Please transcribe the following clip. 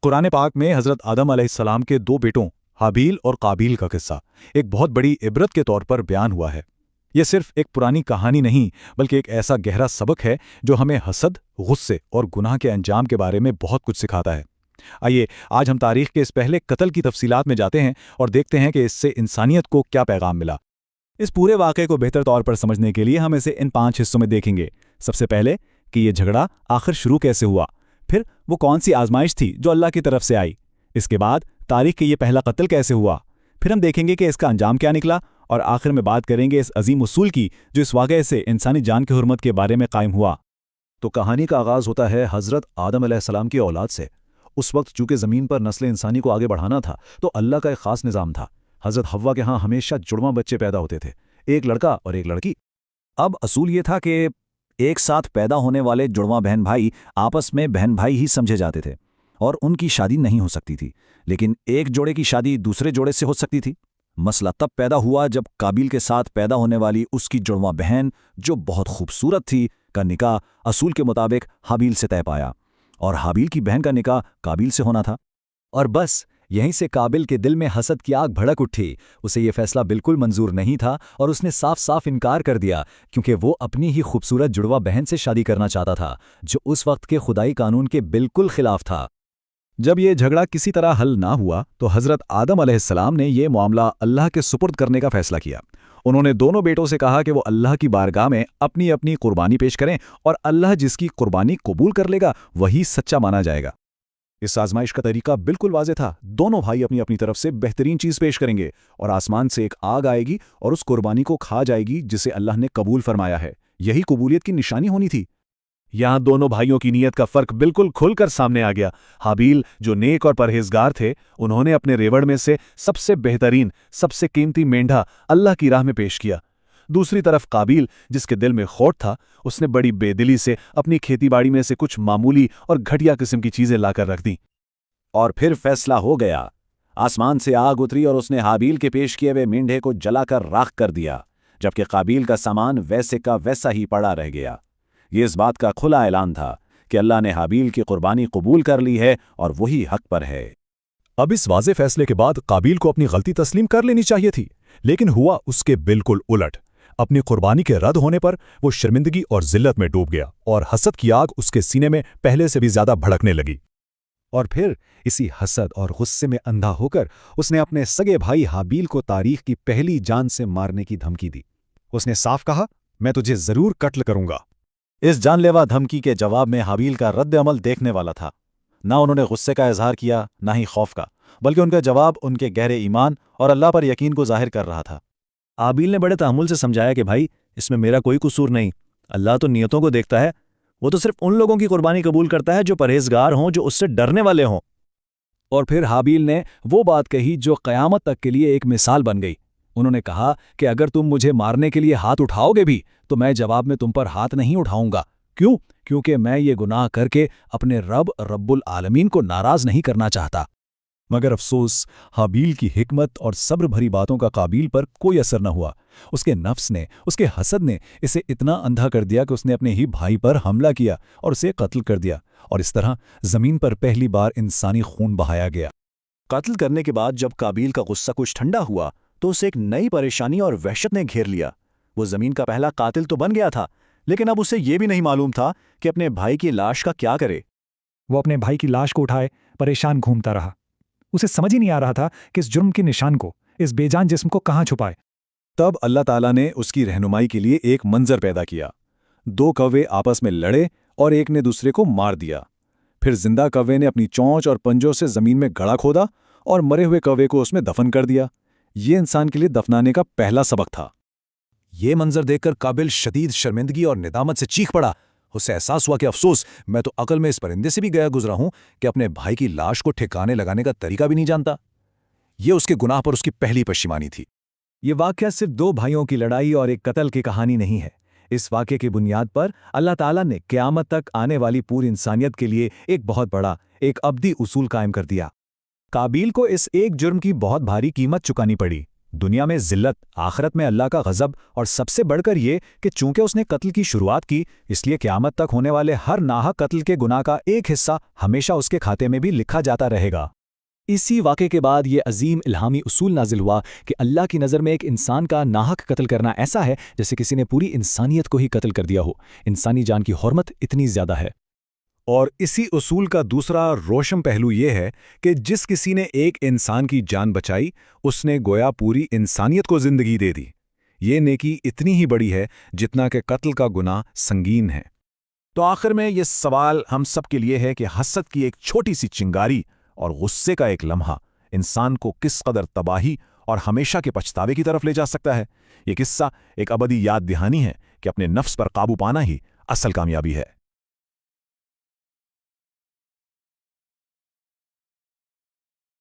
कुरान पाक में हज़रत आदम अलैहिस्सलाम के दो बेटों हाबील और काबील का किस्सा एक बहुत बड़ी इबरत के तौर पर बयान हुआ है। यह सिर्फ एक पुरानी कहानी नहीं बल्कि एक ऐसा गहरा सबक है जो हमें हसद, गुस्से और गुनाह के अंजाम के बारे में बहुत कुछ सिखाता है। आइए आज हम तारीख के इस पहले कत्ल की तफसीलात में जाते हैं और देखते हैं कि इससे इंसानियत को क्या पैगाम मिला। इस पूरे वाक़े को बेहतर तौर पर समझने के लिए हम इसे इन 5 हिस्सों में देखेंगे। सबसे पहले कि यह झगड़ा आखिर शुरू कैसे हुआ, फिर वो कौन सी आजमाइश थी जो अल्लाह की तरफ से आई, इसके बाद तारीख के ये पहला कत्ल कैसे हुआ, फिर हम देखेंगे कि इसका अंजाम क्या निकला और आखिर में बात करेंगे इस अजीम उसूल की जो इस वाक़े से इंसानी जान की हुर्मत के बारे में कायम हुआ। तो कहानी का आगाज़ होता है हज़रत आदम अलैहिस्सलाम की औलाद से। उस वक्त चूंकि ज़मीन पर नस्ल इंसानी को आगे बढ़ाना था तो अल्लाह का एक ख़ास निज़ाम था। हज़रत हव्वा के यहाँ हमेशा जुड़वां बच्चे पैदा होते थे, एक लड़का और एक लड़की। अब असूल ये था कि एक साथ पैदा होने वाले जुड़वां बहन भाई आपस में बहन भाई ही समझे जाते थे और उनकी शादी नहीं हो सकती थी, लेकिन एक जोड़े की शादी दूसरे जोड़े से हो सकती थी। मसला तब पैदा हुआ जब काबिल के साथ पैदा होने वाली उसकी जुड़वां बहन जो बहुत खूबसूरत थी का निकाह असूल के मुताबिक हाबील से तय पाया और हाबील की बहन का निकाह काबिल से होना था। और बस यहीं से काबिल के दिल में हसद की आग भड़क उठी। उसे ये फैसला बिल्कुल मंजूर नहीं था और उसने साफ साफ इनकार कर दिया क्योंकि वो अपनी ही खूबसूरत जुड़वा बहन से शादी करना चाहता था जो उस वक्त के खुदाई कानून के बिल्कुल खिलाफ था। जब ये झगड़ा किसी तरह हल ना हुआ तो हज़रत आदम अलैहिस्सलाम ने ये मामला अल्लाह के सुपुर्द करने का फैसला किया। उन्होंने दोनों बेटों से कहा कि वो अल्लाह की बारगाह में अपनी अपनी कुर्बानी पेश करें और अल्लाह जिसकी कुर्बानी कबूल कर लेगा वही सच्चा माना जाएगा। इस आजमाइश का तरीका बिल्कुल वाज़ेह था। दोनों भाई अपनी अपनी तरफ से बेहतरीन चीज़ पेश करेंगे और आसमान से एक आग आएगी और उस कुर्बानी को खा जाएगी जिसे अल्लाह ने कबूल फरमाया है। यही कबूलियत की निशानी होनी थी। यहाँ दोनों भाइयों की नीयत का फर्क बिल्कुल खुलकर सामने आ गया। हाबील जो नेक और परहेजगार थे उन्होंने अपने रेवड़ में से सबसे बेहतरीन, सबसे कीमती मेंढा अल्लाह की राह में पेश किया। दूसरी तरफ काबिल जिसके दिल में खोट था उसने बड़ी बेदिली से अपनी खेतीबाड़ी में से कुछ मामूली और घटिया किस्म की चीजें लाकर रख दी। और फिर फैसला हो गया। आसमान से आग उतरी और उसने हाबील के पेश किए हुए मेंढे को जलाकर राख कर दिया, जबकि काबिल का सामान वैसे का वैसा ही पड़ा रह गया। ये इस बात का खुला ऐलान था कि अल्लाह ने हाबील की कुर्बानी कबूल कर ली है और वही हक पर है। अब इस वाज़े फैसले के बाद काबिल को अपनी गलती तस्लीम कर लेनी चाहिए थी, लेकिन हुआ उसके बिल्कुल उलट। अपनी कुर्बानी के रद्द होने पर वो शर्मिंदगी और जिल्लत में डूब गया और हसद की आग उसके सीने में पहले से भी ज्यादा भड़कने लगी। और फिर इसी हसद और गुस्से में अंधा होकर उसने अपने सगे भाई हाबील को तारीख की पहली जान से मारने की धमकी दी। उसने साफ कहा, मैं तुझे जरूर कत्ल करूंगा। इस जानलेवा धमकी के जवाब में हाबील का रद्द अमल देखने वाला था। ना उन्होंने गुस्से का इजहार किया ना ही खौफ का, बल्कि उनका जवाब उनके गहरे ईमान और अल्लाह पर यकीन को जाहिर कर रहा था। हाबील ने बड़े तहम्मुल से समझाया कि भाई इसमें मेरा कोई कसूर नहीं, अल्लाह तो नियतों को देखता है, वो तो सिर्फ उन लोगों की कुर्बानी कबूल करता है जो परहेजगार हों, जो उससे डरने वाले हों। और फिर हाबील ने वो बात कही जो क़यामत तक के लिए एक मिसाल बन गई। उन्होंने कहा कि अगर तुम मुझे मारने के लिए हाथ उठाओगे भी तो मैं जवाब में तुम पर हाथ नहीं उठाऊंगा। क्यों? क्योंकि मैं ये गुनाह करके अपने रब रब्बुल आलमीन को नाराज नहीं करना चाहता। मगर अफसोस हाबील की हिकमत और सब्र भरी बातों का काबिल पर कोई असर न हुआ। उसके नफ्स ने, उसके हसद ने इसे इतना अंधा कर दिया कि उसने अपने ही भाई पर हमला किया और उसे कत्ल कर दिया, और इस तरह जमीन पर पहली बार इंसानी खून बहाया गया। कत्ल करने के बाद जब काबिल का गुस्सा कुछ ठंडा हुआ तो उसे एक नई परेशानी और वहशत ने घेर लिया। वो जमीन का पहला कातिल तो बन गया था, लेकिन अब उसे ये भी नहीं मालूम था कि अपने भाई की लाश का क्या करे। वो अपने भाई की लाश को उठाए परेशान घूमता रहा। उसे समझ ही नहीं आ रहा था कि इस जुर्म की निशान को, इस बेजान जिस्म को कहाँ छुपाए। तब अल्लाह ताला ने उसकी रहनुमाई के लिए एक मंजर पैदा किया। 2 कौवे आपस में लड़े और एक ने दूसरे को मार दिया। फिर जिंदा कौवे ने अपनी चोंच और पंजों से जमीन में गड़ा खोदा और मरे हुए कौवे को उसमें दफन कर दिया। ये इंसान के लिए दफनाने का पहला सबक था। ये मंजर देखकर काबिल शदीद शर्मिंदगी और निदामत से चीख पड़ा। उसे एहसास हुआ कि अफसोस, मैं तो अकल में इस परिंदे से भी गया गुजरा हूं कि अपने भाई की लाश को ठिकाने लगाने का तरीका भी नहीं जानता। ये उसके गुनाह पर उसकी पहली पश्चिमानी थी। ये वाक़या सिर्फ 2 भाइयों की लड़ाई और एक कत्ल की कहानी नहीं है। इस वाक़े की बुनियाद पर अल्लाह ताला ने क़यामत तक आने वाली पूरी इंसानियत के लिए एक बहुत बड़ा, एक अब्दी उसूल कायम कर दिया। काबिल को इस एक जुर्म की बहुत भारी कीमत चुकानी पड़ी। دنیا میں ذلت، آخرت میں اللہ کا غضب، اور سب سے بڑھ کر یہ کہ چونکہ اس نے قتل کی شروعات کی، اس لیے قیامت تک ہونے والے ہر ناحق قتل کے گناہ کا ایک حصہ ہمیشہ اس کے کھاتے میں بھی لکھا جاتا رہے گا۔ اسی واقعے کے بعد یہ عظیم الہامی اصول نازل ہوا کہ اللہ کی نظر میں ایک انسان کا ناحق قتل کرنا ایسا ہے جیسے کسی نے پوری انسانیت کو ہی قتل کر دیا ہو۔ انسانی جان کی حرمت اتنی زیادہ ہے۔ اور اسی اصول کا دوسرا روشن پہلو یہ ہے کہ جس کسی نے ایک انسان کی جان بچائی، اس نے گویا پوری انسانیت کو زندگی دے دی۔ یہ نیکی اتنی ہی بڑی ہے جتنا کہ قتل کا گناہ سنگین ہے۔ تو آخر میں یہ سوال ہم سب کے لیے ہے کہ حسد کی ایک چھوٹی سی چنگاری اور غصے کا ایک لمحہ انسان کو کس قدر تباہی اور ہمیشہ کے پچھتاوے کی طرف لے جا سکتا ہے۔ یہ قصہ ایک ابدی یاد دہانی ہے کہ اپنے نفس پر قابو پانا ہی اصل کامیابی ہے۔